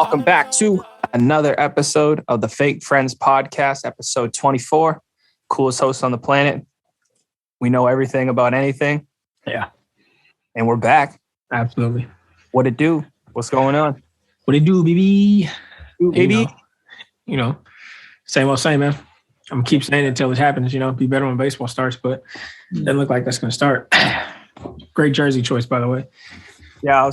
Welcome back to another episode of the Fake Friends Podcast, episode 24. Coolest host on the planet. We know everything about anything. Yeah. And we're back. Absolutely. What it do? What's going on? What it do, baby? Baby. You know, same old same, man. I'm gonna keep saying it until it happens, be better when baseball starts, but it doesn't look like that's gonna start. Great jersey choice, by the way. Yeah,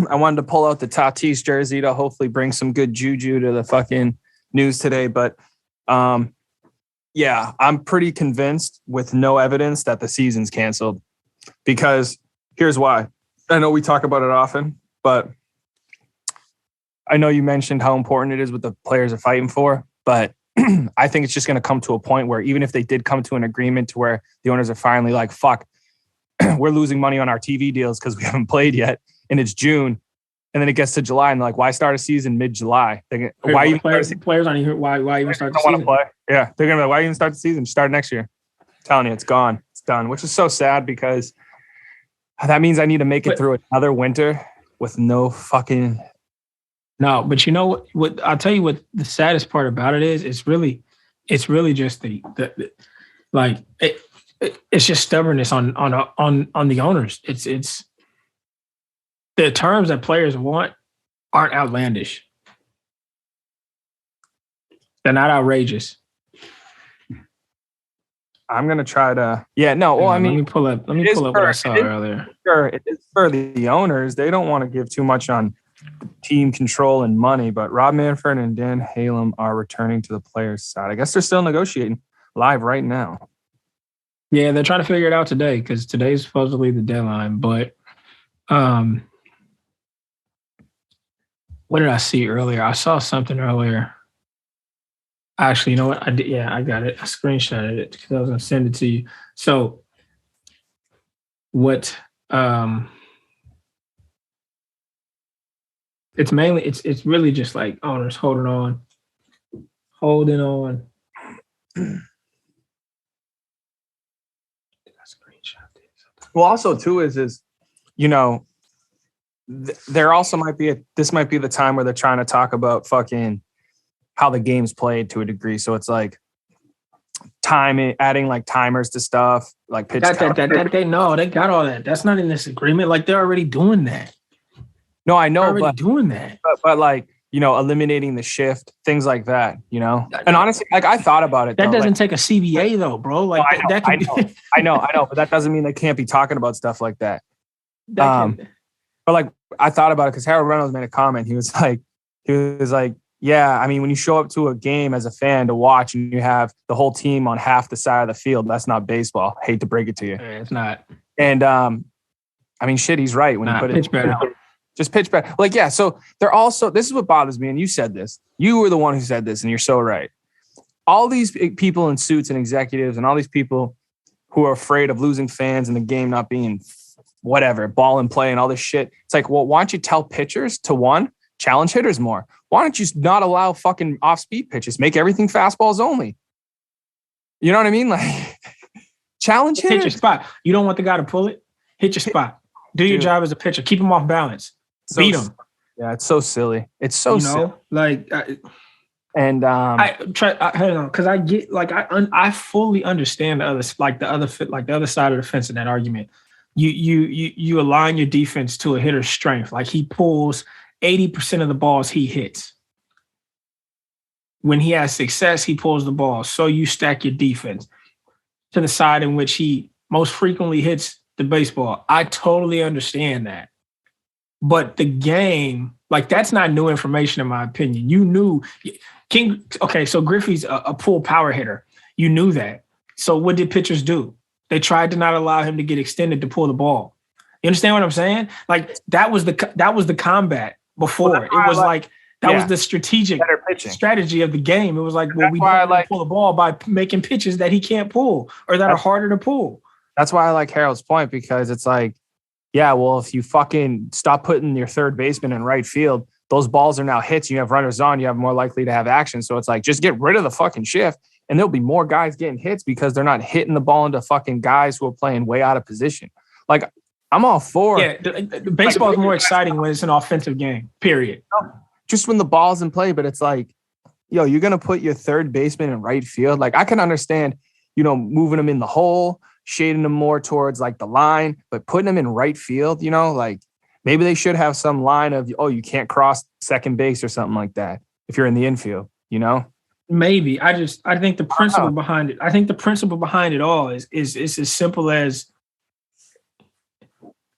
I wanted to pull out the Tatis jersey to hopefully bring some good juju to the fucking news today. But yeah, I'm pretty convinced with no evidence that the season's canceled, because here's why. I know we talk about it often, but I know you mentioned how important it is what the players are fighting for, but I think it's just going to come to a point where even if they did come to an agreement to where the owners are finally like, fuck, we're losing money on our TV deals because we haven't played yet, and it's June, and then it gets to July, and they're like, why start a season mid-July? Why even players aren't even why even start the season? Want to play? Yeah, they're gonna be like, why even start the season? Start next year. I'm telling you, it's gone, it's done, which is so sad because that means I need to make it through another winter with no fucking. No, but you know what? I'll tell you what the saddest part about it is. It's really just the like it's just stubbornness on the owners. It's the terms that players want aren't outlandish. They're not outrageous. I'm gonna try to. Yeah, no. Well, I mean, let me pull up what I saw earlier. Sure, it is for the owners. They don't want to give too much on team control and money, but Rob Manfred and Dan Halem are returning to the players' side. I guess they're still negotiating live right now. Yeah, they're trying to figure it out today because today's supposedly the deadline. But what did I see earlier? I saw something earlier. Actually, you know what? I did. Yeah, I got it. I screenshotted it because I was going to send it to you. So what? It's mainly it's really just like owners holding on. Well, also too is there also might be this might be the time where they're trying to talk about fucking how the game's played to a degree. So it's like adding like timers to stuff, like pitch. They know they got all that. That's not in this agreement. Like they're already doing that. No, I know, but doing that. But like, eliminating the shift, things like that, And honestly, like I thought about it. That doesn't take a CBA though, bro. Like I know, but that doesn't mean they can't be talking about stuff like that. But like I thought about it because Harold Reynolds made a comment. He was like, yeah, I mean, when you show up to a game as a fan to watch and you have the whole team on half the side of the field, that's not baseball. Hate to break it to you. It's not. And I mean, shit, he's right when he put it better. Just pitch better. Like, yeah, so they're also, this is what bothers me, and you said this. You were the one who said this, and you're so right. All these people in suits and executives and all these people who are afraid of losing fans and the game not being whatever, ball and play and all this shit. It's like, well, why don't you tell pitchers to, one, challenge hitters more? Why don't you not allow fucking off-speed pitches? Make everything fastballs only. You know what I mean? Like, challenge hitters. Hit your spot. You don't want the guy to pull it? Hit your spot. Do your job as a pitcher. Keep him off balance. Beat them. Yeah, it's so silly. It's so silly. Like, I try because I get like I fully understand the other side of the fence in that argument. You align your defense to a hitter's strength. Like he pulls 80% of the balls he hits. When he has success, he pulls the ball. So you stack your defense to the side in which he most frequently hits the baseball. I totally understand that. But the game, like that's not new information in my opinion. You knew so Griffey's a pull power hitter. You knew that. So what did pitchers do? They tried to not allow him to get extended to pull the ball. You understand what I'm saying? Like that was the combat before. Well, it was that was the strategic strategy of the game. It was like, well, we don't pull the ball by making pitches that he can't pull or that are harder to pull. That's why I like Harold's point, because it's like, yeah, well, if you fucking stop putting your third baseman in right field, those balls are now hits. You have runners on, you have more likely to have action. So it's like, just get rid of the fucking shift and there'll be more guys getting hits because they're not hitting the ball into fucking guys who are playing way out of position. Like, I'm all for. Yeah, the baseball is more exciting when it's an offensive game. Period. Just when the ball's in play, but it's like, yo, you're gonna put your third baseman in right field. Like I can understand, moving them in the hole, shading them more towards like the line, but putting them in right field, like maybe they should have some line of, oh, you can't cross second base or something like that if you're in the infield, Maybe. I think the principle behind it. I think the principle behind it all is as simple as,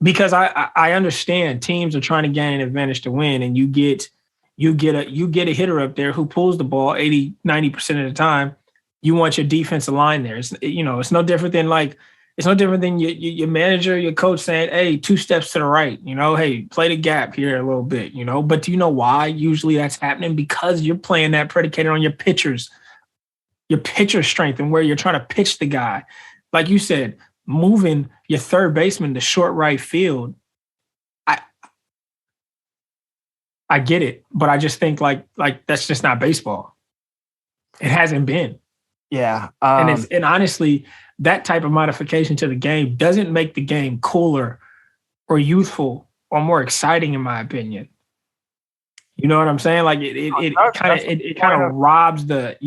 because I understand teams are trying to gain an advantage to win, and you get a hitter up there who pulls the ball 80, 90% of the time. You want your defensive line there. It's no different than your manager, your coach saying, hey, 2 steps to the right, hey, play the gap here a little bit, But do you know why usually that's happening? Because you're playing that predicated on your pitcher strength and where you're trying to pitch the guy. Like you said, moving your third baseman to short right field, I get it, but I just think like that's just not baseball. It hasn't been. Yeah. And honestly, that type of modification to the game doesn't make the game cooler or youthful or more exciting, in my opinion. You know what I'm saying? Like it kind of robs the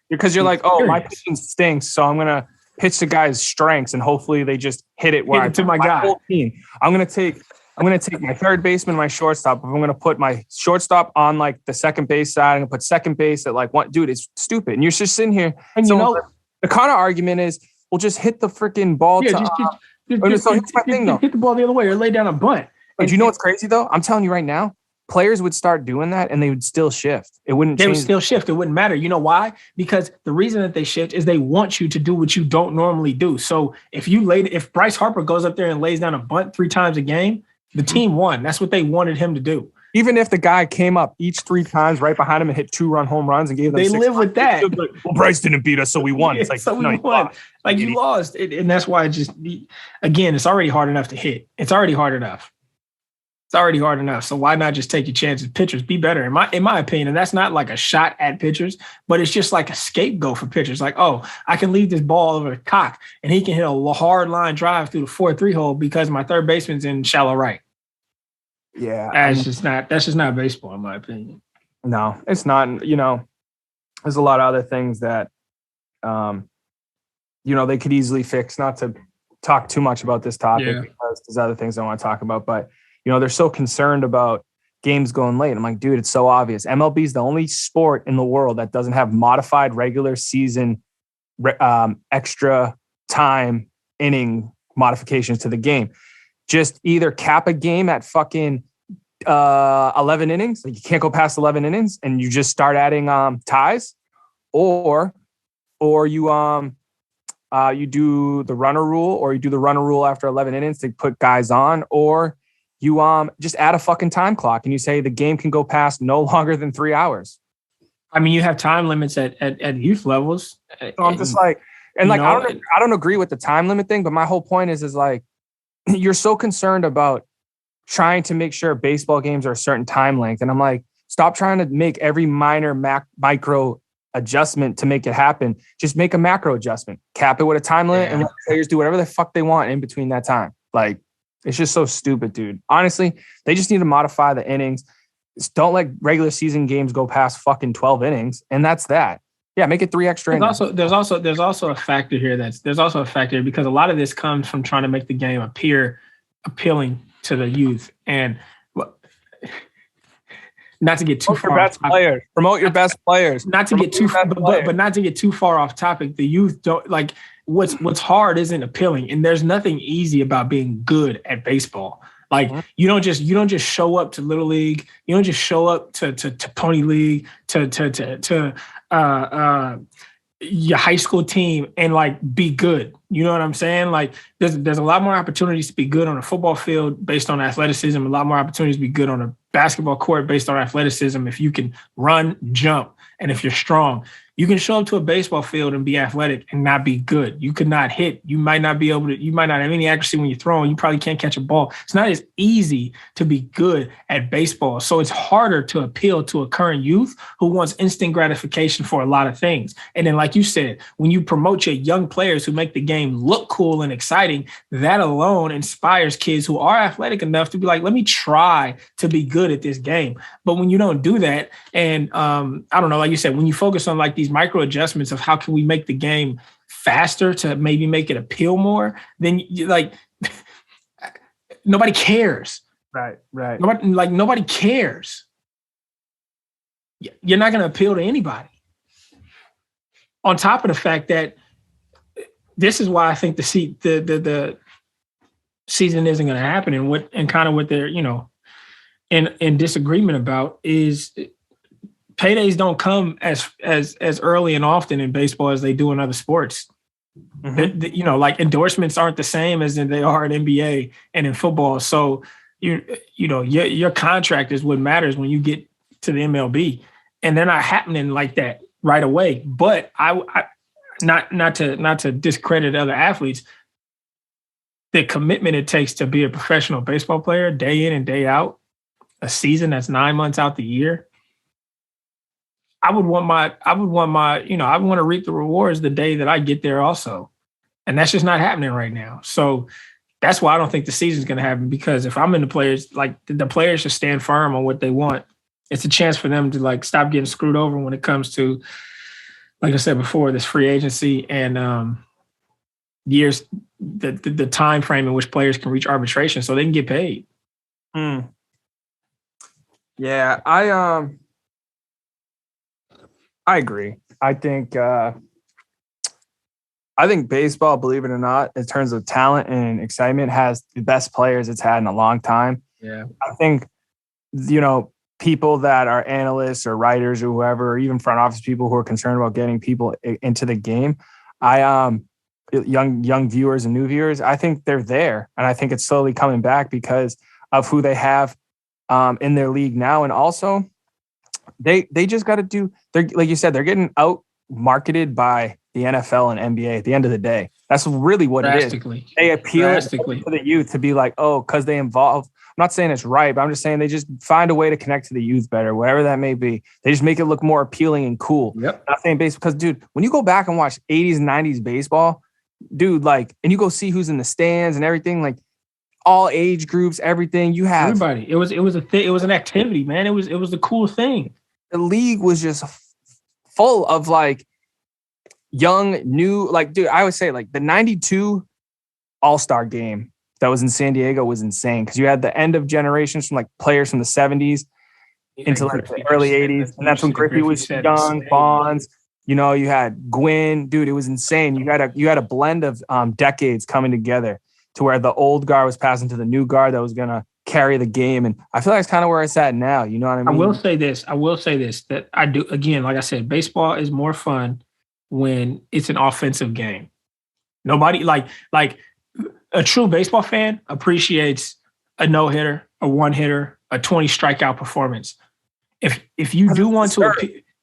because you're like, oh, my pitching stinks, so I'm gonna pitch the guy's strengths and hopefully they just hit it where to my guy. Whole team. I'm gonna take my third baseman, my shortstop. I'm gonna put my shortstop on like the second base side. I'm gonna put second base at like one. Dude, it's stupid. And you're just sitting here. And the kind of argument is, we'll just hit the freaking ball. Yeah, here's my thing though. Hit the ball the other way or lay down a bunt. But you know what's crazy though? I'm telling you right now, players would start doing that and they would still shift. It wouldn't change. They would still shift. It wouldn't matter. You know why? Because the reason that they shift is they want you to do what you don't normally do. So if Bryce Harper goes up there and lays down a bunt 3 times a game, the team won. That's what they wanted him to do. Even if the guy came up each 3 times right behind him and hit 2-run home runs and gave them they 6 live with that. Like, well, Bryce didn't beat us, so we won. It's like, so we won. Like you lost. And that's why again, it's already hard enough to hit. It's already hard enough. So why not just take your chances? Pitchers, be better. In my opinion, and that's not like a shot at pitchers, but it's just like a scapegoat for pitchers. Like, oh, I can leave this ball over the cock and he can hit a hard line drive through the 4-3 hole because my third baseman's in shallow right. Yeah. That's just not baseball, in my opinion. No, it's not. There's a lot of other things that, they could easily fix. Not to talk too much about this topic because there's other things I want to talk about, but they're so concerned about games going late. I'm like, dude, it's so obvious. MLB is the only sport in the world that doesn't have modified regular season extra time inning modifications to the game. Just either cap a game at fucking 11 innings. Like you can't go past 11 innings and you just start adding ties, or you do the runner rule, or you do the runner rule after 11 innings to put guys on, or you just add a fucking time clock and you say the game can go past no longer than 3 hours. I mean, you have time limits at youth levels. So I'm just like, I don't agree with the time limit thing, but my whole point is like, you're so concerned about trying to make sure baseball games are a certain time length. And I'm like, stop trying to make every minor micro adjustment to make it happen. Just make a macro adjustment, cap it with a time limit, and let players do whatever the fuck they want in between that time. Like, it's just so stupid, dude. Honestly, they just need to modify the innings. Just don't let regular season games go past fucking 12 innings. And that's that. Yeah, make it 3 extra innings. There's also a factor here because a lot of this comes from trying to make the game appear appealing to the youth. And not to get too far off topic. Promote your best players. Not to get too far, but not to get too far off topic. The youth don't like what's hard isn't appealing, and there's nothing easy about being good at baseball. Like you don't just show up to Little League, you don't just show up to Pony League, to your high school team and like be good. You know what I'm saying? Like there's a lot more opportunities to be good on a football field based on athleticism, a lot more opportunities to be good on a basketball court based on athleticism if you can run, jump, and if you're strong. You can show up to a baseball field and be athletic and not be good. You could not hit. You might not be able to, you might not have any accuracy when you're throwing. You probably can't catch a ball. It's not as easy to be good at baseball. So it's harder to appeal to a current youth who wants instant gratification for a lot of things. And then, like you said, when you promote your young players who make the game look cool and exciting, that alone inspires kids who are athletic enough to be like, let me try to be good at this game. But when you don't do that, and I don't know, like you said, when you focus on like these micro adjustments of how can we make the game faster to maybe make it appeal more, then you like nobody cares. Right. Nobody cares. You're not going to appeal to anybody. On top of the fact that this is why I think the season isn't going to happen, and kind of what they're in disagreement about is paydays don't come as early and often in baseball as they do in other sports. Mm-hmm. Like endorsements aren't the same as they are in NBA and in football. So your contract is what matters when you get to the MLB, and they're not happening like that right away. But I not to discredit other athletes, the commitment it takes to be a professional baseball player day in and day out, a season that's 9 months out the year. I would want to reap the rewards the day that I get there also. And that's just not happening right now. So that's why I don't think the season's going to happen, because if I'm in the players, like the players should stand firm on what they want. It's a chance for them to like stop getting screwed over when it comes to, like I said before, this free agency and years, the time frame in which players can reach arbitration so they can get paid. Yeah, I agree. I think baseball, believe it or not, in terms of talent and excitement, has the best players it's had in a long time. Yeah. I think, people that are analysts or writers or whoever, or even front office people who are concerned about getting people into the game, young viewers and new viewers, I think they're there. And I think it's slowly coming back because of who they have in their league now. And also, they just got to do, they're, like you said, they're getting out marketed by the NFL and NBA at the end of the day. That's really what it is. They appeal to the youth to be like, oh, because they involve, I'm not saying it's right, but I'm just saying they just find a way to connect to the youth better, whatever that may be. They just make it look more appealing and cool. Yep. Not saying baseball, because dude, when you go back and watch 80s and 90s baseball, dude, like, and you go see who's in the stands and everything, like all age groups, everything, you have everybody. It was a thing. It was an activity, man. It was the cool thing. The league was just full of like young, new, like, dude, I would say like the 92 All-Star game that was in San Diego was insane, because you had the end of generations from like players from the 70s into like the early 80s. And that's when Griffey was young, Bonds, you had Gwynn. Dude, it was insane. You had a blend of decades coming together to where the old guard was passing to the new guard that was going to carry the game. And I feel like it's kind of where it's at now. You know what I mean? I will say this, that I do, again, like I said, baseball is more fun when it's an offensive game. Nobody like a true baseball fan appreciates a no-hitter, a one-hitter, a 20 strikeout performance. If you do want to,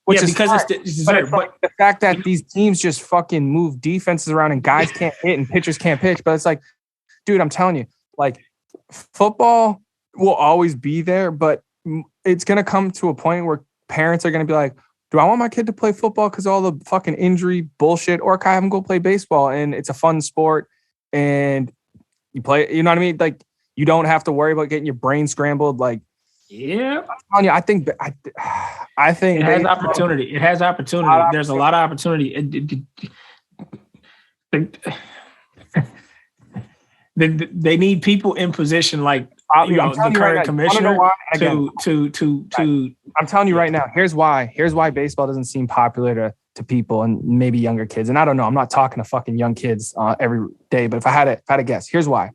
because it's deserved. But the fact that these teams just fucking move defenses around and guys can't hit and pitchers can't pitch, but it's like, dude, I'm telling you, like, football will always be there, but it's going to come to a point where parents are going to be like, do I want my kid to play football because all the fucking injury bullshit, or can I have him go play baseball and it's a fun sport and you play, you know what I mean? Like, you don't have to worry about getting your brain scrambled. Like, yeah, I'm telling you, I think it has opportunity. It has opportunity. There's a lot of opportunity. They need people in position like the current commissioner to. I'm telling you right now. Here's why baseball doesn't seem popular to people and maybe younger kids. And I don't know. I'm not talking to fucking young kids every day. But if I had to guess, here's why.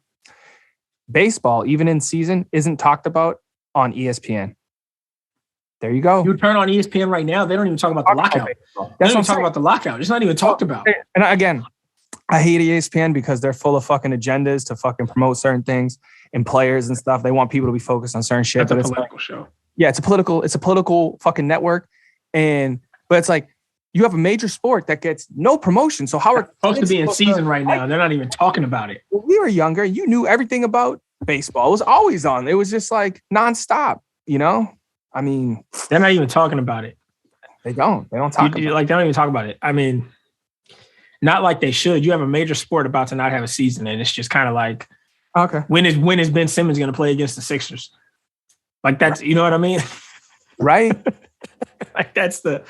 Baseball, even in season, isn't talked about on ESPN. There you go. You turn on ESPN right now, they don't even talk about the lockout. They don't even talk about the lockout. It's not even talked about. And again, I hate ESPN because they're full of fucking agendas to fucking promote certain things and players and stuff. They want people to be focused on certain shit. That's a political show. Yeah, it's a political fucking network. But it's like, You have a major sport that gets no promotion. So how are supposed to be in season right now? They're not even talking about it. When we were younger, you knew everything about baseball. It was always on. It was just like nonstop, you know? I mean, they're not even talking about it. They don't talk about it. Like, they don't even talk about it. I mean, not like they should. You have a major sport about to not have a season, and it's just kind of like, okay, when is Ben Simmons going to play against the Sixers? Like, that's, you know what I mean? Right. Like, that's the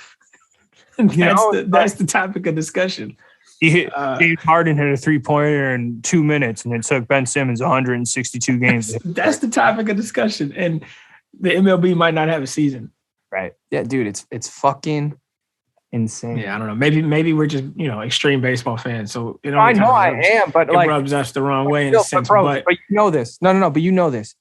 topic of discussion. James Harden hit a 3-pointer in 2 minutes, and it took Ben Simmons 162 games. That's the topic of discussion, and the MLB might not have a season. Right? Yeah, dude, it's fucking insane. Yeah, I don't know. Maybe we're just extreme baseball fans. So I know I am, but it rubs us the wrong way in a sense. But you know this. No. But you know this.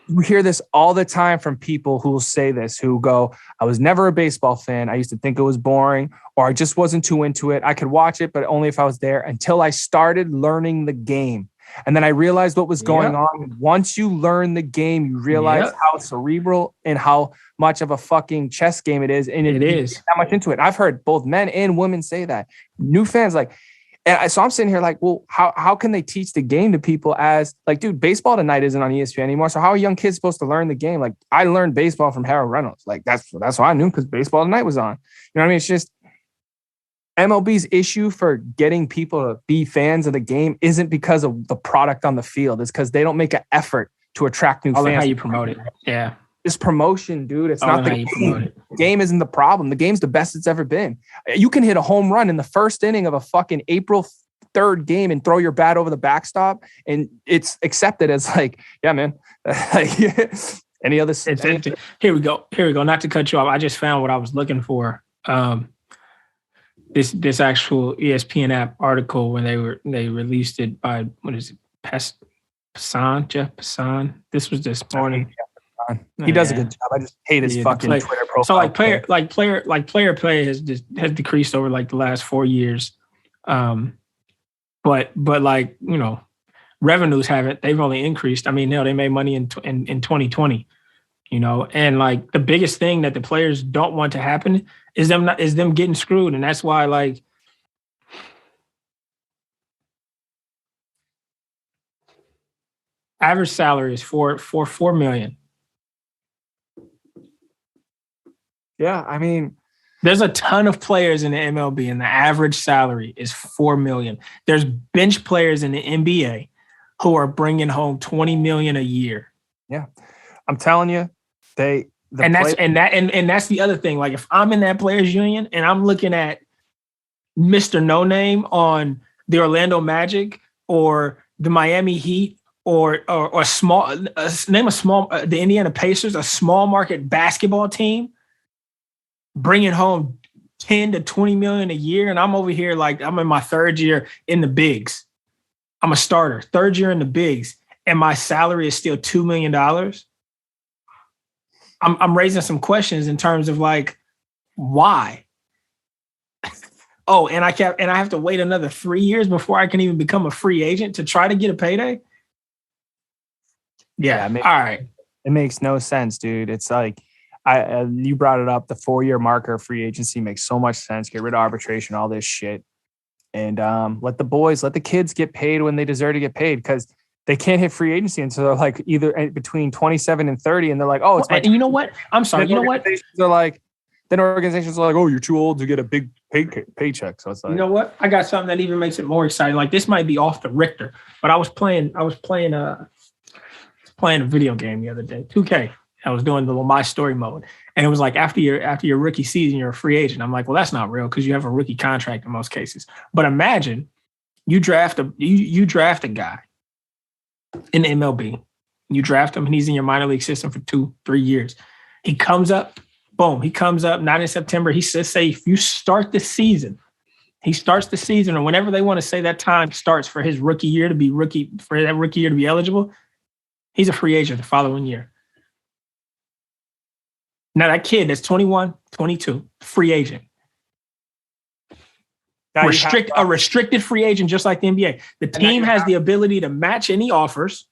You hear this all the time from people who will say this, who go, I was never a baseball fan. I used to think it was boring, or I just wasn't too into it. I could watch it, but only if I was there, until I started learning the game. And then I realized what was going on. Once you learn the game, you realize how cerebral and how much of a fucking chess game it is. And it is that much into it. I've heard both men and women say that. New fans, like, and so I'm sitting here like, well, how can they teach the game to people as like, dude, baseball tonight isn't on ESPN anymore. So how are young kids supposed to learn the game? Like, I learned baseball from Harold Reynolds. Like, that's what I knew, because baseball tonight was on. You know what I mean? It's just MLB's issue for getting people to be fans of the game isn't because of the product on the field. It's because they don't make an effort to attract new fans. How you promote it. Yeah. This promotion, dude. It's not the game. The game isn't the problem. The game's the best it's ever been. You can hit a home run in the first inning of a fucking April 3rd game and throw your bat over the backstop, and it's accepted as like, yeah, man. Any other? Here we go. Not to cut you off. I just found what I was looking for. This actual ESPN app article when they released it by, what is it? Jeff Passan. This was this morning. He does a good job. I just hate his fucking Twitter profile. So player play has decreased over like the last 4 years. But like, revenues haven't. They've only increased. I mean, they made money in 2020. And like the biggest thing that the players don't want to happen is them getting screwed, and that's why like average salary is $4 million. Yeah, I mean, there's a ton of players in the MLB, and the average salary is $4 million. There's bench players in the NBA who are bringing home $20 million a year. Yeah, I'm telling you, that's the other thing. Like, if I'm in that players union and I'm looking at Mr. No Name on the Orlando Magic or the Miami Heat or the Indiana Pacers, a small market basketball team, bringing home 10 to 20 million a year, and I'm over here like I'm in my 3rd year in the bigs. I'm a starter, 3rd year in the bigs, and my salary is still $2 million. I'm raising some questions in terms of like, why? Oh, and I have to wait another 3 years before I can even become a free agent to try to get a payday. Yeah, all right. It makes no sense, dude. It's like, you brought it up. The 4-year marker of free agency makes so much sense. Get rid of arbitration, all this shit, and let the kids get paid when they deserve to get paid, because they can't hit free agency until they're like either between 27 and 30, and they're like, oh, it's and you know what? I'm sorry. You know what? They're like, then organizations are like, oh, you're too old to get a big paycheck. So it's like, you know what? I got something that even makes it more exciting. Like, this might be off the Richter, but I was playing a video game the other day, 2K. I was doing the My Story mode, and it was like after your rookie season, you're a free agent. I'm like, well, that's not real, because you have a rookie contract in most cases. But imagine you draft a guy in the MLB. You draft him, and he's in your minor league system for 2-3 years. He comes up, boom. He comes up not in September. He says, say if you start the season, or whenever they want to say that time starts for his rookie year to be eligible, he's a free agent the following year. Now, that kid that's 21, 22, free agent. A restricted free agent, just like the NBA. The team has the ability to match any offers.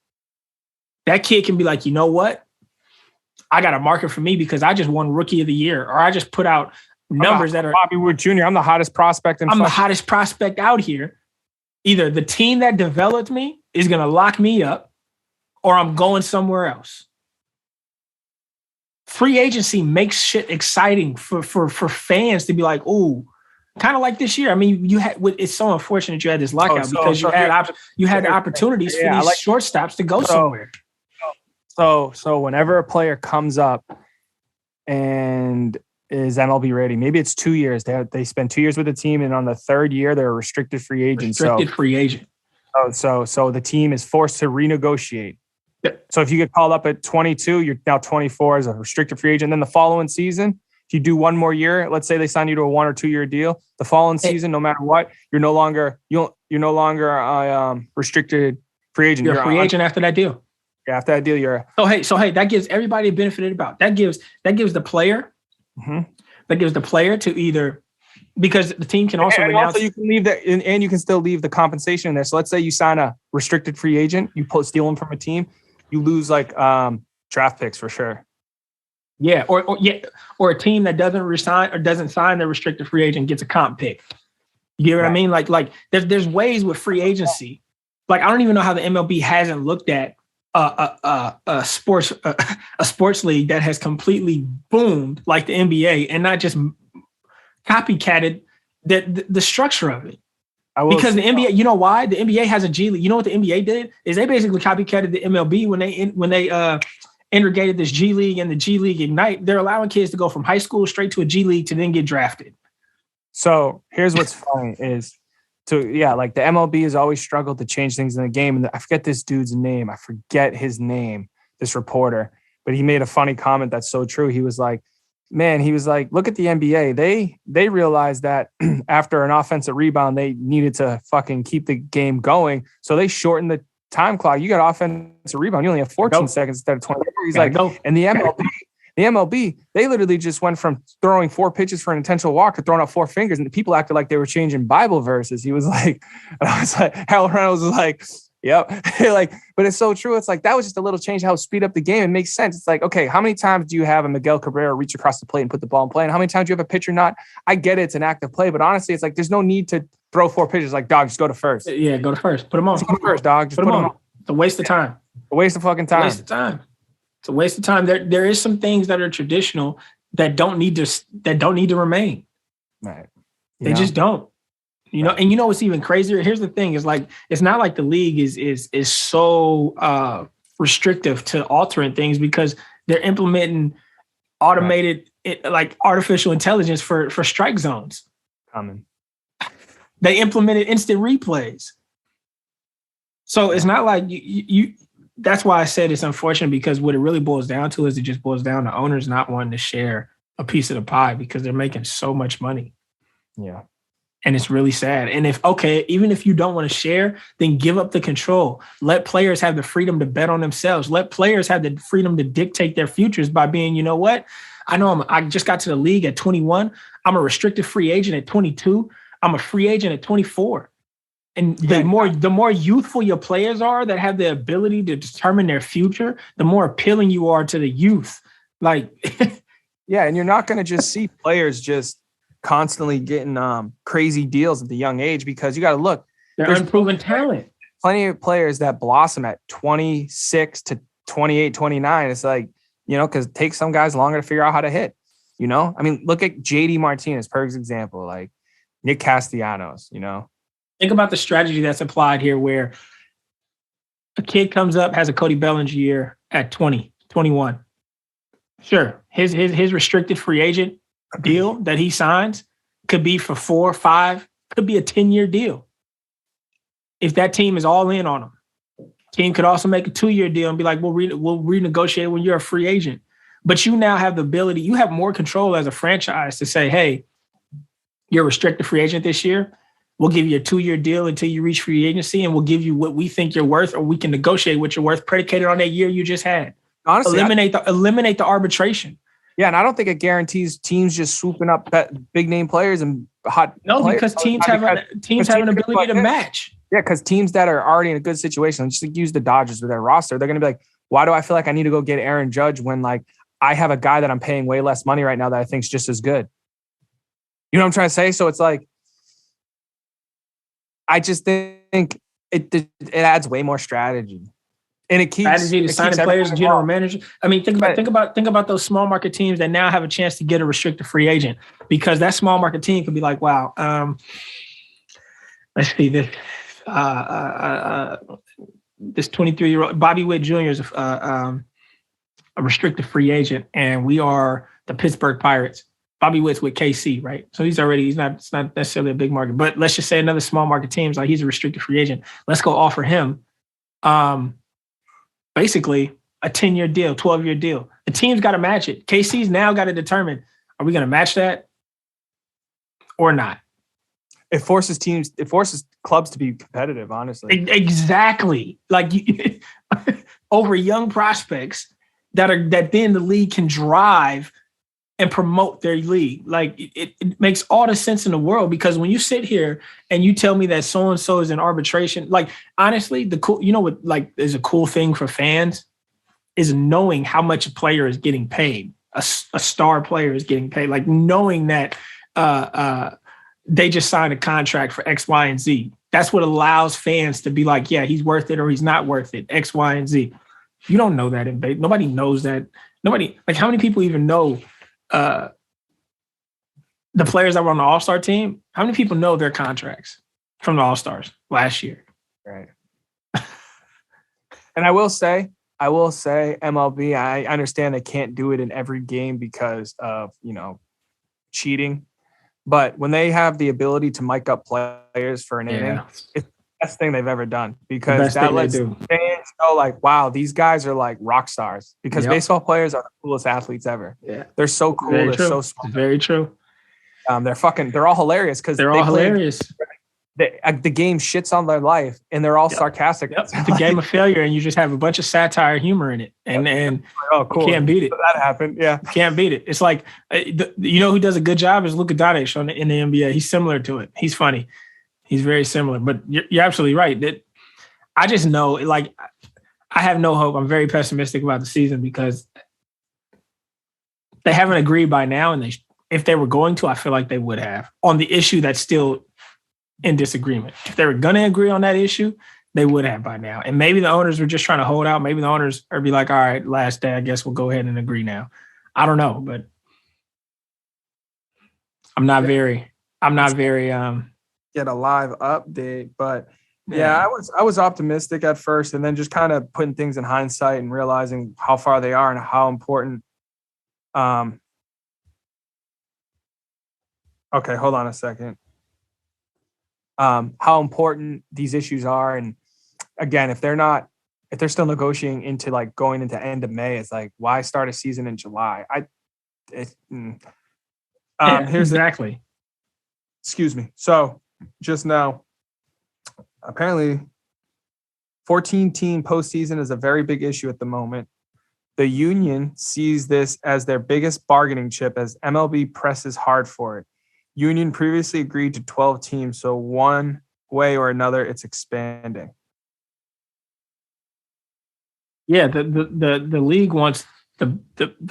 That kid can be like, you know what? I got a market for me because I just won Rookie of the Year, or I just put out numbers that are Bobby Wood Jr. I'm the hottest prospect. I'm the hottest prospect out here. Either the team that developed me is going to lock me up, or I'm going somewhere else. Free agency makes shit exciting for fans to be like, ooh, kind of like this year. I mean, it's so unfortunate you had this lockout because you had the opportunities for these shortstops to go somewhere. So whenever a player comes up and is MLB ready, maybe it's 2 years. They spend 2 years with the team, and on the third year, they're a restricted free agent. Free agent. So the team is forced to renegotiate. So if you get called up at 22, you're now 24 as a restricted free agent. Then the following season, if you do one more year, let's say they sign you to a 1 or 2 year deal, the following season, no matter what, you're no longer a restricted free agent. You're a free agent after that deal. Yeah, after that deal, you're. So hey, that gives everybody a benefit about. That gives the player. Mm-hmm. That gives the player to either, because the team can also renounce. Also you can leave that, and you can still leave the compensation in there. So let's say you sign a restricted free agent, you steal him from a team, you lose like draft picks for sure. Yeah, or a team that doesn't resign or doesn't sign their restricted free agent gets a comp pick. You get what I mean? Like there's ways with free agency. Like I don't even know how the MLB hasn't looked at a sports league that has completely boomed like the NBA and not just copycatted the structure of it. Because the NBA, you know why? The NBA has a G League. You know what the NBA did? Is they basically copycatted the MLB when they integrated this G League and the G League Ignite. They're allowing kids to go from high school straight to a G League to then get drafted. So here's what's funny is like the MLB has always struggled to change things in the game. And I forget this dude's name. I forget his name, this reporter, but he made a funny comment that's so true. He was like, look at the NBA. They realized that after an offensive rebound, they needed to fucking keep the game going. So they shortened the time clock. You got offensive rebound. You only have 14 seconds instead of 20. He's like, and the MLB, they literally just went from throwing 4 pitches for an intentional walk to throwing out 4 fingers. And the people acted like they were changing Bible verses. He was like, and I was like, Harold Reynolds was like, yep. But it's so true. It's like, that was just a little change how it speed up the game. It makes sense. It's like, okay, how many times do you have a Miguel Cabrera reach across the plate and put the ball in play? And how many times do you have a pitcher not? I get it. It's an active play, but honestly, it's like, there's no need to throw 4 pitches. Like, dog, just go to first. Yeah, go to first. Put them on. Just go to first, dog. Just put them on. It's a waste of time. A waste of fucking time. It's a waste of time. There is some things that are traditional that don't need to remain. Right. They just don't. You know, and you know what's even crazier? Here's the thing: is like it's not like the league is so restrictive to altering things because they're implementing automated like artificial intelligence for strike zones. Coming. They implemented instant replays. So it's not like you. That's why I said it's unfortunate because what it really boils down to is it just boils down to owners not wanting to share a piece of the pie because they're making so much money. Yeah. And it's really sad. And even if you don't want to share, then give up the control. Let players have the freedom to bet on themselves. Let players have the freedom to dictate their futures by being, you know what? I just got to the league at 21. I'm a restricted free agent at 22. I'm a free agent at 24. And the more youthful your players are that have the ability to determine their future, the more appealing you are to the youth. Like, yeah, and you're not going to just see players just constantly getting crazy deals at the young age because you got to look. There's unproven talent. Plenty of players that blossom at 26 to 28, 29. It's like, because it takes some guys longer to figure out how to hit. I mean, look at JD Martinez, per example, like Nick Castellanos, Think about the strategy that's applied here where a kid comes up, has a Cody Bellinger year at 20, 21. Sure, his restricted free agent deal that he signs could be for 4 or 5, could be a 10-year deal. If that team is all in on him, team could also make a 2-year deal and be like, we'll renegotiate when you're a free agent. But you now have the ability, you have more control as a franchise to say, hey, you're a restricted free agent this year. We'll give you a 2-year deal until you reach free agency, and we'll give you what we think you're worth, or we can negotiate what you're worth predicated on that year you just had. Honestly, eliminate the arbitration. Yeah, and I don't think it guarantees teams just swooping up big name players and hot. No, players. Because teams have an ability to match. Yeah, because teams that are already in a good situation, just use the Dodgers with their roster, they're going to be like, why do I feel like I need to go get Aaron Judge when like I have a guy that I'm paying way less money right now that I think is just as good? You know what I'm trying to say? So it's like, I just think it adds way more strategy. And it keeps strategy to signing players, general manager. I mean, think about those small market teams that now have a chance to get a restricted free agent, because that small market team could be like, wow, let's see this. This 23-year-old Bobby Witt Jr. is a restricted free agent, and we are the Pittsburgh Pirates. Bobby Witt's with KC, right? So it's not necessarily a big market, but let's just say another small market team's like, he's a restricted free agent. Let's go offer him basically a 10-year deal, 12-year deal. The team's got to match it. KC's now got to determine, are we going to match that or not? It forces clubs to be competitive, honestly. Exactly. Like over young prospects that then the league can drive and promote their league. Like it makes all the sense in the world, because when you sit here and you tell me that so-and-so is in arbitration, like honestly, what like is a cool thing for fans is knowing how much a player is getting paid. A star player is getting paid, like knowing that they just signed a contract for X, Y, and Z. That's what allows fans to be like, yeah, he's worth it or he's not worth it, X, Y, and Z. You don't know that in baseball. Nobody knows that. Nobody, like, how many people even know the players that were on the All-Star team? How many people know their contracts from the All-Stars last year? Right. And I will say, MLB, I understand they can't do it in every game because of, cheating. But when they have the ability to mic up players for an inning, it's the best thing they've ever done, because that lets fans know, like, wow, these guys are like rock stars, because baseball players are the coolest athletes ever. Yeah. They're so cool. They're so smart. Very true. They're all hilarious, because they're all hilarious. The game shits on their life, and they're all sarcastic. It's a game of failure, and you just have a bunch of satire humor in it, and oh, cool. You can't beat it. That happened, yeah. You can't beat it. It's like, who does a good job is Luka Doncic in the NBA. He's similar to it. He's funny. He's very similar. But you're absolutely right. That I just know, like, I have no hope. I'm very pessimistic about the season, because they haven't agreed by now, and if they were going to, I feel like they would have, on the issue that's still in disagreement. If they were going to agree on that issue, they would have by now. And maybe the owners were just trying to hold out. Maybe the owners are be like, all right, last day, I guess we'll go ahead and agree now. I don't know, but I'm not very get a live update, but yeah, I was optimistic at first, and then just kind of putting things in hindsight and realizing how far they are and how important. Okay, hold on a second. How important these issues are, and again, if they're still negotiating into like going into end of May, it's like, why start a season in July? Here's exactly. Excuse me. So just now, apparently 14-team postseason is a very big issue at the moment. The union sees this as their biggest bargaining chip as MLB presses hard for it. Union previously agreed to 12 teams, so one way or another, it's expanding. Yeah, the league wants the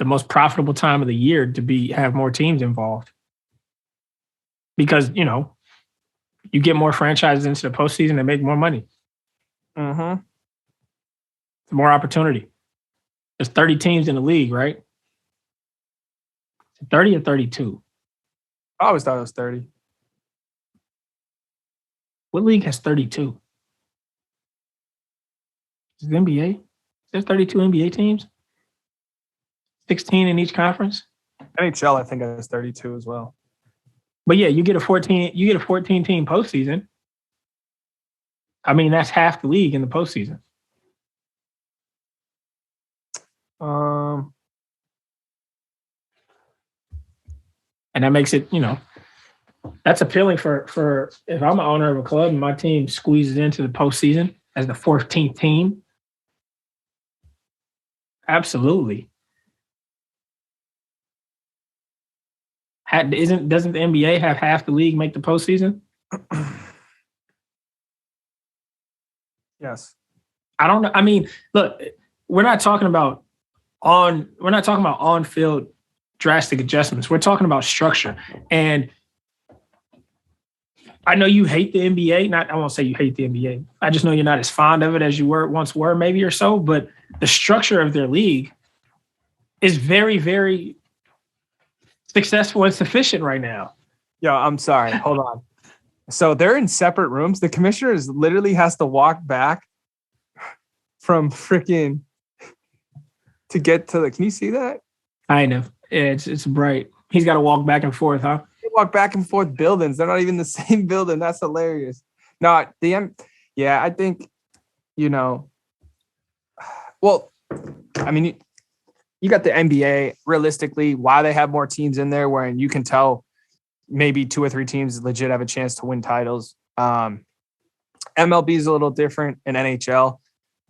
most profitable time of the year to have more teams involved, because you get more franchises into the postseason, they make more money. Mm-hmm. More opportunity. There's 30 teams in the league, right? 30 or 32? I always thought it was 30. What league has 32? Is it the NBA? There's 32 NBA teams? 16 in each conference? NHL, I think, has 32 as well. But yeah, you get a 14 team postseason. I mean, that's half the league in the postseason. And that makes it, that's appealing for if I'm an owner of a club and my team squeezes into the postseason as the 14th team. Absolutely. Doesn't the NBA have half the league make the postseason? Yes. I don't know. I mean, look, we're not talking about on-field drastic adjustments. We're talking about structure. And I know you hate the NBA. I won't say you hate the NBA. I just know you're not as fond of it as you once were, maybe or so. But the structure of their league is very, very successful and sufficient right now. Yo, I'm sorry. Hold on. So they're in separate rooms. The commissioner literally has to walk back from freaking to get to the. Can you see that? I know. It's bright. He's got to walk back and forth, huh? They walk back and forth buildings. They're not even the same building. That's hilarious. No, I think, well, I mean, you got the NBA. Realistically, why they have more teams in there, where you can tell maybe 2 or 3 teams legit have a chance to win titles. MLB is a little different in NHL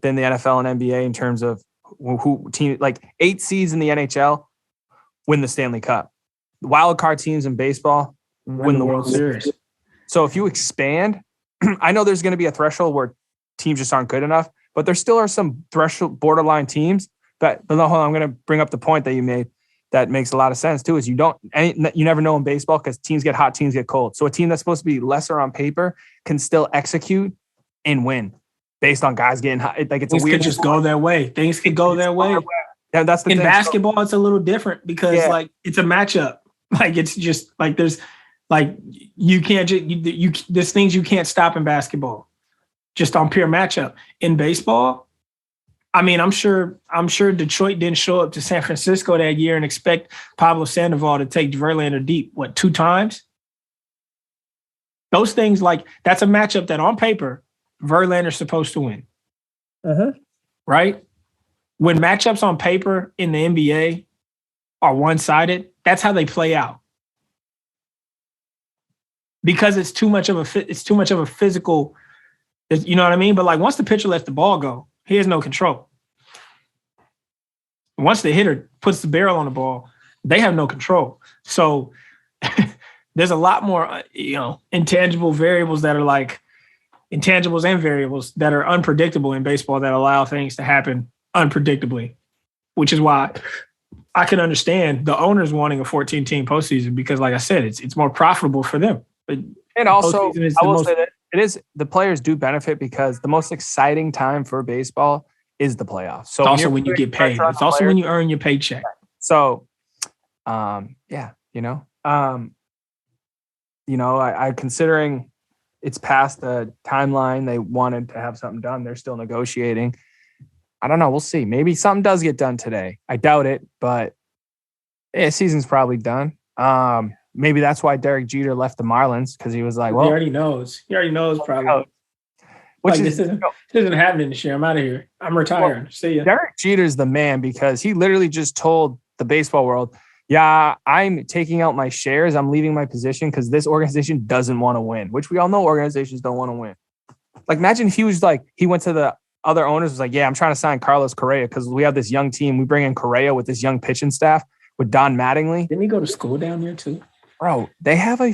than the NFL and NBA in terms of who team, like 8 seeds in the NHL win the Stanley Cup. Wild card teams in baseball win the World Series. So if you expand, I know there's going to be a threshold where teams just aren't good enough, but there still are some threshold borderline teams but hold on, I'm going to bring up the point that you made that makes a lot of sense too, is you never know in baseball because teams get hot, teams get cold. So a team that's supposed to be lesser on paper can still execute and win based on guys getting hot. Like it's Things a weird. Could just go their way. Things could go their way. Yeah, that's the in thing. basketball. It's a little different because like it's a matchup. Like it's just like there's like you can't just there's things you can't stop in basketball just on pure matchup. In baseball, I mean, I'm sure Detroit didn't show up to San Francisco that year and expect Pablo Sandoval to take Verlander deep, 2 times? Those things, like, that's a matchup that on paper, Verlander's supposed to win. Right? When matchups on paper in the NBA are one-sided, that's how they play out. Because it's too much of a physical, you know what I mean? But like once the pitcher lets the ball go, he has no control. Once the hitter puts the barrel on the ball, they have no control. So there's a lot more, intangible variables that are like intangibles and variables that are unpredictable in baseball that allow things to happen unpredictably, which is why I can understand the owners wanting a 14-team postseason because, like I said, it's more profitable for them. But and also, I will say that it is, the players do benefit because the most exciting time for baseball is the playoffs. So it's also when you get paid. It's also when you earn your paycheck. So, I considering it's past the timeline they wanted to have something done, they're still negotiating. I don't know. We'll see. Maybe something does get done today. I doubt it, but season's probably done. Maybe that's why Derek Jeter left the Marlins, because he was like, well, he already knows. He already knows probably. This isn't happening this year. I'm out of here. I'm retiring. Well, See ya. Derek Jeter's the man because he literally just told the baseball world, yeah, I'm taking out my shares. I'm leaving my position because this organization doesn't want to win, which we all know organizations don't want to win. Like, imagine if he was like, he went to the other owners, was like, yeah, I'm trying to sign Carlos Correa because we have this young team. We bring in Correa with this young pitching staff with Don Mattingly. Didn't he go to school down here too? Bro, they have a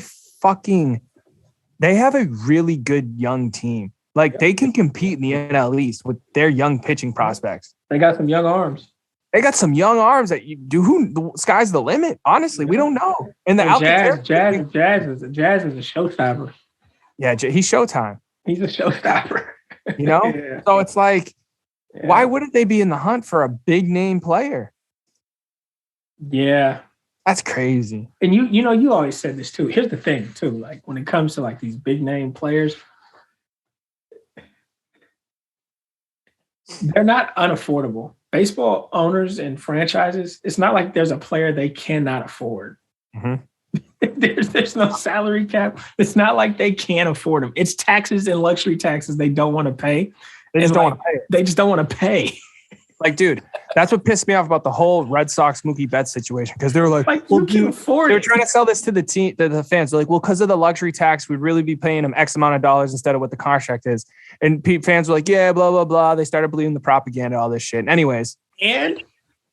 really good young team. Like, they can compete in the NL East with their young pitching prospects. They got some young arms. They got some young arms that you do. The sky's the limit. Honestly, we don't know. And the Jazz is a showstopper. Yeah, he's Showtime. He's a showstopper. Yeah. So it's like, why wouldn't they be in the hunt for a big name player? Yeah. That's crazy. And you always said this too. Here's the thing too. Like when it comes to like these big name players, they're not unaffordable. Baseball owners and franchises, it's not like there's a player they cannot afford. There's no salary cap. It's not like they can't afford them. It's taxes and luxury taxes they don't want to pay. They just don't want to pay. Like, dude, that's what pissed me off about the whole Red Sox Mookie Betts situation, because they were like, well, you can afford they were trying to sell this to the team, to the fans. They're like, well, because of the luxury tax, we'd really be paying them X amount of dollars instead of what the contract is. And fans were like, yeah, blah, blah, blah. They started believing the propaganda, all this shit. And anyways, and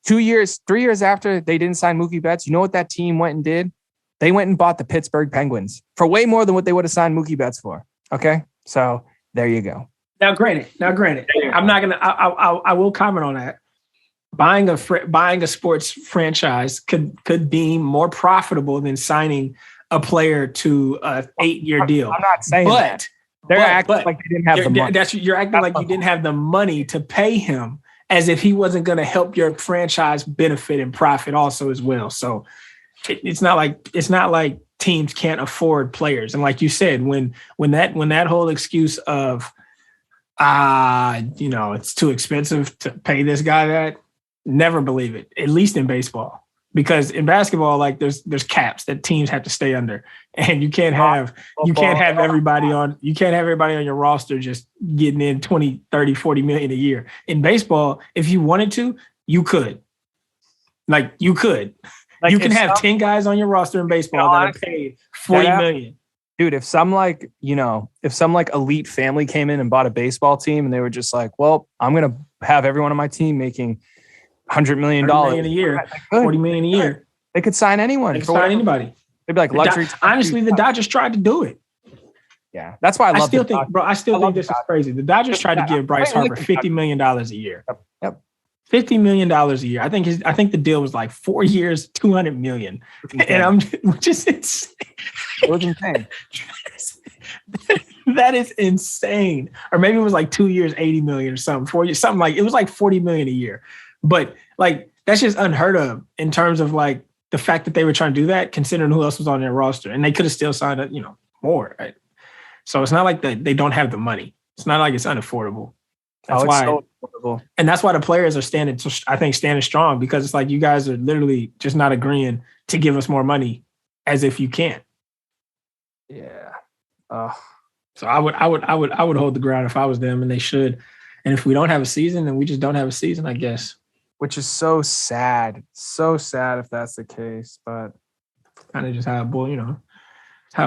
3 years after they didn't sign Mookie Betts, you know what that team went and did? They went and bought the Pittsburgh Penguins for way more than what they would have signed Mookie Betts for. Okay, so there you go. Now, granted, I'm not gonna. I will comment on that. Buying a sports franchise could deem more profitable than signing a player to an 8-year deal. I'm not saying that. They're acting like they didn't have the money. You're acting like you didn't have the money to pay him, as if he wasn't going to help your franchise benefit and profit also as well. So it's not like teams can't afford players. And like you said, when that whole excuse of it's too expensive to pay this guy that, never believe it. At least in baseball. Because in basketball, like there's caps that teams have to stay under, and you can't have everybody on your roster just getting in 20, 30, 40 million a year. In baseball, if you wanted to, you could. Like you could. Like you can have 10 guys on your roster in baseball that are paid $40 million. Dude, if some elite family came in and bought a baseball team and they were just like, well, I'm gonna have everyone on my team making $100 million a year, $40 million a year. They could sign anyone. They could sign anybody. They'd be like luxury. Honestly, the Dodgers tried to do it. Yeah, that's why I still think this is crazy. The Dodgers tried to give Bryce Harper $50 million a year. Yep. $50 million a year. I think the deal was like 4 years, $200 million. And I'm just insane. It was insane. That is insane. Or maybe it was like 2 years, 80 million or something. 4 years, something like it was like 40 million a year. But like that's just unheard of in terms of like the fact that they were trying to do that, considering who else was on their roster, and they could have still signed more. Right? So it's not like that they don't have the money. It's not like it's unaffordable. That's why, so affordable. And that's why the players are standing strong, because it's like you guys are literally just not agreeing to give us more money, as if you can't. Yeah. So I would hold the ground if I was them, and they should. And if we don't have a season, then we just don't have a season, I guess. Which is so sad. So sad if that's the case. But kind of just how it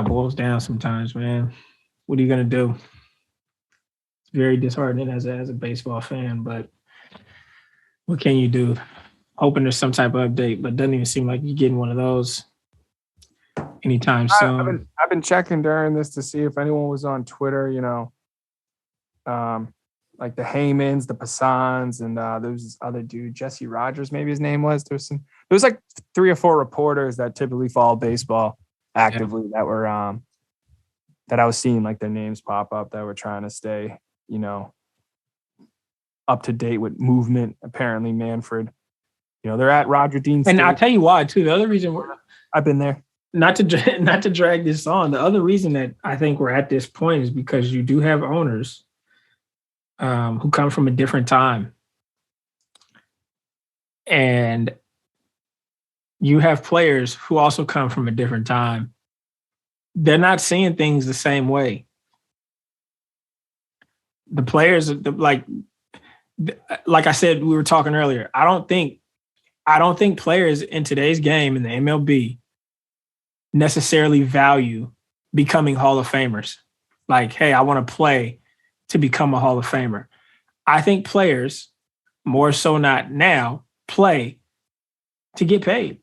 boils down sometimes, man. What are you gonna do? It's very disheartening as a baseball fan, but what can you do? Hoping there's some type of update, but it doesn't even seem like you're getting one of those anytime soon. I've been checking during this to see if anyone was on Twitter, like the Heymans, the Passans, and there was this other dude, Jesse Rogers, maybe his name was. There was like 3 or 4 reporters that typically follow baseball actively that were that I was seeing like their names pop up, that were trying to stay, up to date with movement. Apparently Manfred, they're at Roger Dean Stadium. And I'll tell you why too. The other reason I've been there. Not to drag this on. The other reason that I think we're at this point is because you do have owners who come from a different time. And you have players who also come from a different time. They're not seeing things the same way. The players, like I said, we were talking earlier, I don't think players in today's game in the MLB necessarily value becoming Hall of Famers. Like, hey, I want to play to become a Hall of Famer. I think players, more so not now, play to get paid.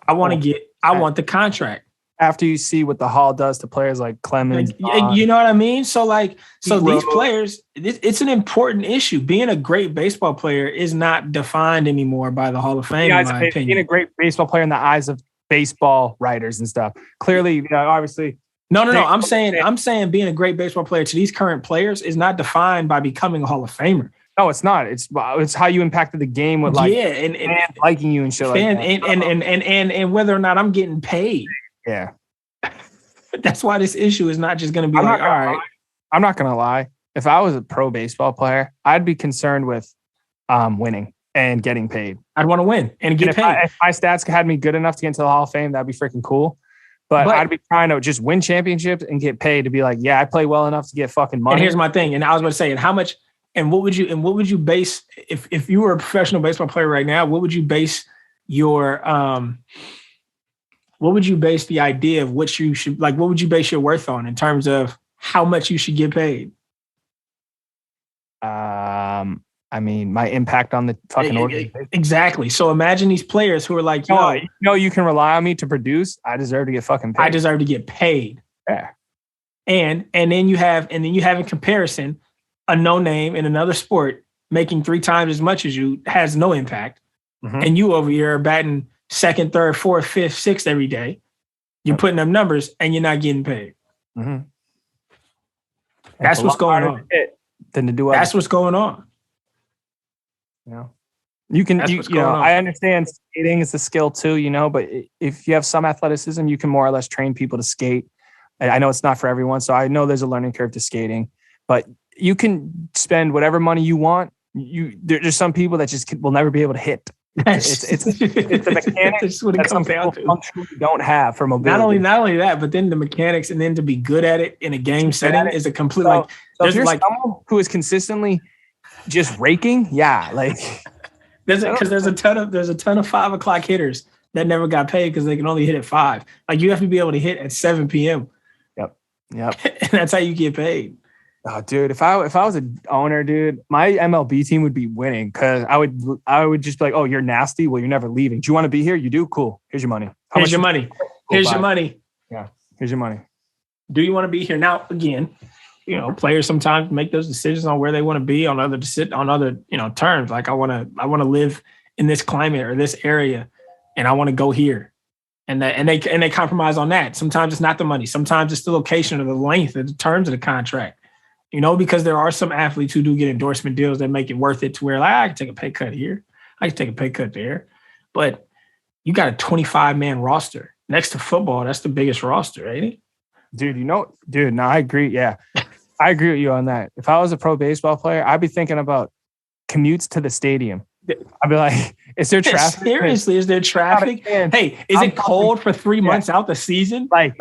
I want the contract. After you see what the Hall does to players like Clemens. You know what I mean? So these players, it's an important issue. Being a great baseball player is not defined anymore by the Hall of Fame, in my opinion. Being a great baseball player in the eyes of baseball writers and stuff. Clearly, obviously. No. I'm saying being a great baseball player to these current players is not defined by becoming a Hall of Famer. No, it's not. It's how you impacted the game with and liking you and shit like that. And whether or not I'm getting paid. Yeah. That's why this issue is not just going to be all right. I'm not going to lie. If I was a pro baseball player, I'd be concerned with winning and getting paid. I'd want to win and get paid. If my stats had me good enough to get into the Hall of Fame, that'd be freaking cool. But I'd be trying to just win championships and get paid to be like, yeah, I play well enough to get fucking money. And here's my thing. And I was going to say, and how much, and what would you base, if you were a professional baseball player right now, what would you base your, what would you base the idea of what you should, like, what would you base your worth on in terms of how much you should get paid? I mean, my impact on the fucking organization. Exactly. So imagine these players who are like, you can rely on me to produce. I deserve to get fucking paid. I deserve to get paid. Yeah. And then you have in comparison a no name in another sport making 3 times as much as you has no impact. Mm-hmm. And you over here are batting second, third, fourth, fifth, sixth every day. You're putting up numbers and you're not getting paid. Mm-hmm. That's what's going on. Than to do That's what's going on. Yeah. You can, I understand skating is a skill too, but if you have some athleticism, you can more or less train people to skate. I know it's not for everyone, so I know there's a learning curve to skating, but you can spend whatever money you want. There's some people that just will never be able to hit. It's the mechanics That's what it comes down to. Don't have for mobility. Not only that, but then the mechanics, and then to be good at it in a game setting is a complete so there's like someone who is consistently just raking. Yeah, like there's a ton of 5:00 hitters that never got paid because they can only hit at 5. Like you have to be able to hit at 7 p.m. Yep. And that's how you get paid. Oh, dude, if I was an owner, dude, my MLB team would be winning because I would just be like, oh, you're nasty. Well, you're never leaving. Do you want to be here? You do? Cool. Here's your money. Here's your money. Here's your money. Yeah. Here's your money. Do you want to be here? Now, again, players sometimes make those decisions on where they want to be on other terms. Like I want to live in this climate or this area, and I want to go here. And they compromise on that. Sometimes it's not the money. Sometimes it's the location or the length of the terms of the contract. Because there are some athletes who do get endorsement deals that make it worth it to where like, I can take a pay cut here. I can take a pay cut there. But you got a 25-man roster. Next to football, that's the biggest roster, ain't it? Dude, no, I agree. Yeah. I agree with you on that. If I was a pro baseball player, I'd be thinking about commutes to the stadium. I'd be like, is there traffic? Seriously, is there traffic? Hey, is it cold for 3 months out the season? Like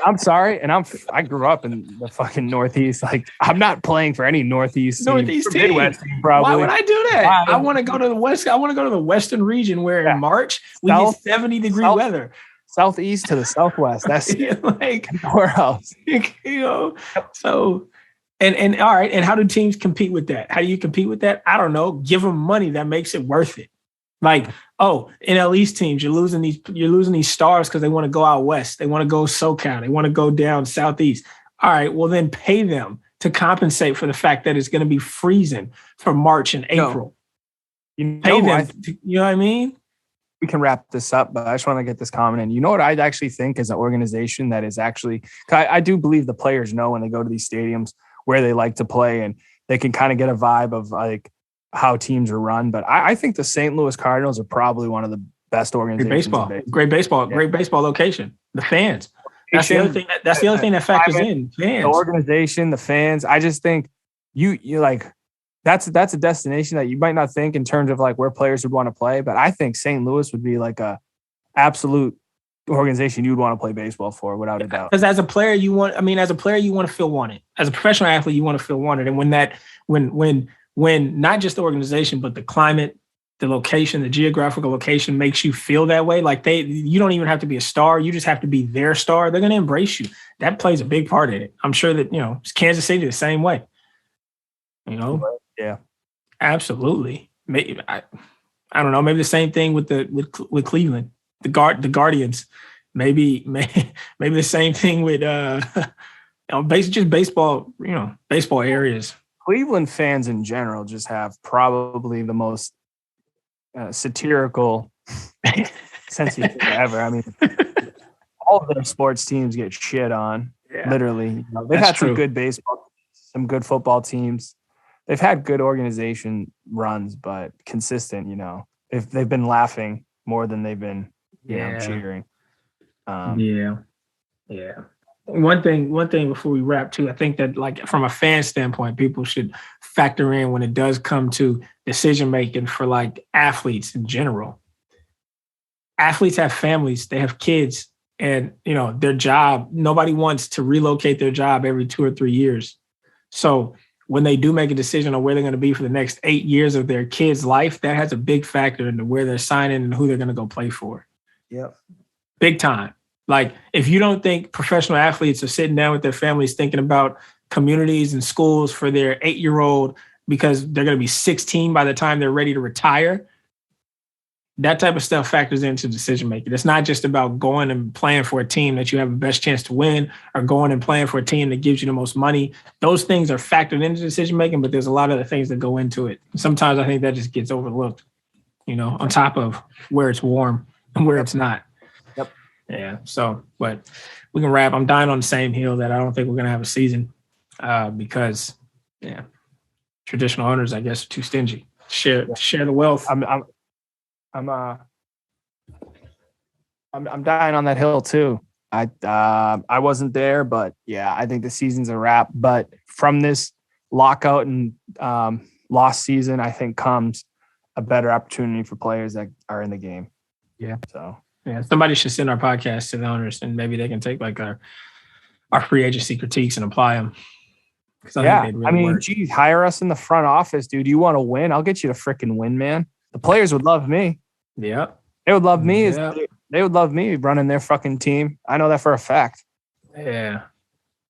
I'm sorry, and I grew up in the fucking Northeast. Like, I'm not playing for any Northeast team. Midwest team, probably. Why would I do that? I want to go to the West. I want to go to the Western region where in March we get 70-degree weather. Southeast to the Southwest. That's like nowhere else. So. And all right, and how do teams compete with that? How do you compete with that? I don't know. Give them money that makes it worth it. Like, NL East teams, you're losing these stars because they want to go out west. They want to go SoCal. They want to go down southeast. All right, well then pay them to compensate for the fact that it's going to be freezing for March and April. Pay them. You know what I mean? We can wrap this up, but I just want to get this comment in. You know what I actually think is an organization that is actually, I do believe the players know when they go to these stadiums where they like to play, and they can kind of get a vibe of like how teams are run. But I think the St. Louis Cardinals are probably one of the best organizations. Great baseball location. The fans. That's the other thing. That's the other thing that factors in. Fans. The organization, the fans. I just think you like that's a destination that you might not think in terms of like where players would want to play. But I think St. Louis would be like a absolute organization you'd want to play baseball for, without a doubt. Because as a player, you want to feel wanted. As a professional athlete, you want to feel wanted. And when not just the organization, but the climate, the location, the geographical location makes you feel that way, like you don't even have to be a star. You just have to be their star. They're going to embrace you. That plays a big part in it. I'm sure that, Kansas City the same way. Yeah, absolutely. Maybe I don't know. Maybe the same thing with Cleveland. The Guardians, maybe the same thing with just baseball. Baseball areas. Cleveland fans in general just have probably the most satirical sense of humor ever. I mean, all of their sports teams get shit on. Yeah. Literally, they've had some good baseball, some good football teams. They've had good organization runs, but consistent. If they've been laughing more than they've been. Cheering. Yeah. One thing before we wrap too, I think that like from a fan standpoint, people should factor in when it does come to decision making for like athletes in general. Athletes have families, they have kids, and their job. Nobody wants to relocate their job every 2 or 3 years. So when they do make a decision on where they're going to be for the next 8 years of their kid's life, that has a big factor into where they're signing and who they're going to go play for. Yep. Big time. Like if you don't think professional athletes are sitting down with their families thinking about communities and schools for their 8-year-old because they're going to be 16 by the time they're ready to retire, that type of stuff factors into decision making. It's not just about going and playing for a team that you have the best chance to win or going and playing for a team that gives you the most money. Those things are factored into decision making, but there's a lot of the things that go into it. Sometimes I think that just gets overlooked, on top of where it's warm and where it's not. Yep. Yeah. So, but we can wrap. I'm dying on the same hill that I don't think we're going to have a season because, traditional owners, I guess, are too stingy. Share the wealth. I'm dying on that hill too. I wasn't there, but yeah, I think the season's a wrap. But from this lockout and lost season, I think comes a better opportunity for players that are in the game. Yeah. So somebody should send our podcast to the owners, and maybe they can take like our free agency critiques and apply them. I mean, geez, hire us in the front office, dude. You want to win? I'll get you to freaking win, man. The players would love me. Yeah. They would love me. They would love me running their fucking team. I know that for a fact. Yeah.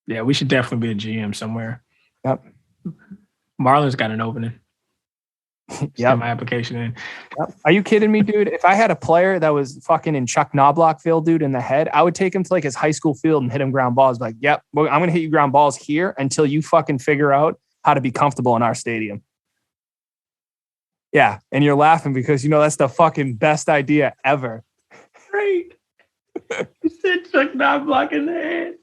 Yeah, we should definitely be a GM somewhere. Yep. Marlon's got an opening. Yeah, my application in. Yep. Are you kidding me, dude? If I had a player that was fucking in Chuck Knoblochville, dude, in the head, I would take him to like his high school field and hit him ground balls. Like, yep, I'm going to hit you ground balls here until you fucking figure out how to be comfortable in our stadium. Yeah. And you're laughing because, that's the fucking best idea ever. Great. You said Chuck Knobloch in the head.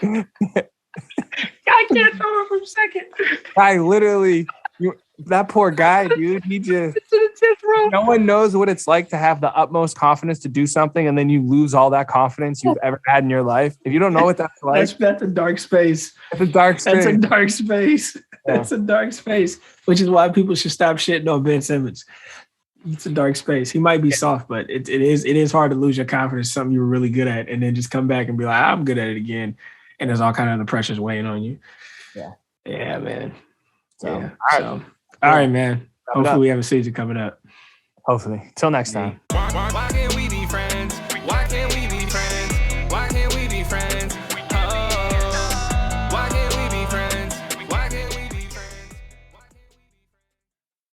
I can't throw it for a second. I literally... that poor guy, dude. He just no one knows what it's like to have the utmost confidence to do something, and then you lose all that confidence you've ever had in your life. If you don't know what that's like, that's a dark space. It's a dark space. That's a dark space. Yeah. That's a dark space. Which is why people should stop shitting on Ben Simmons. It's a dark space. He might be soft, but it is hard to lose your confidence, something you were really good at, and then just come back and be like, I'm good at it again. And there's all kind of the pressures weighing on you. Yeah. Yeah, man. So, all right, man. Hopefully we have a season coming up. Hopefully. Till next time.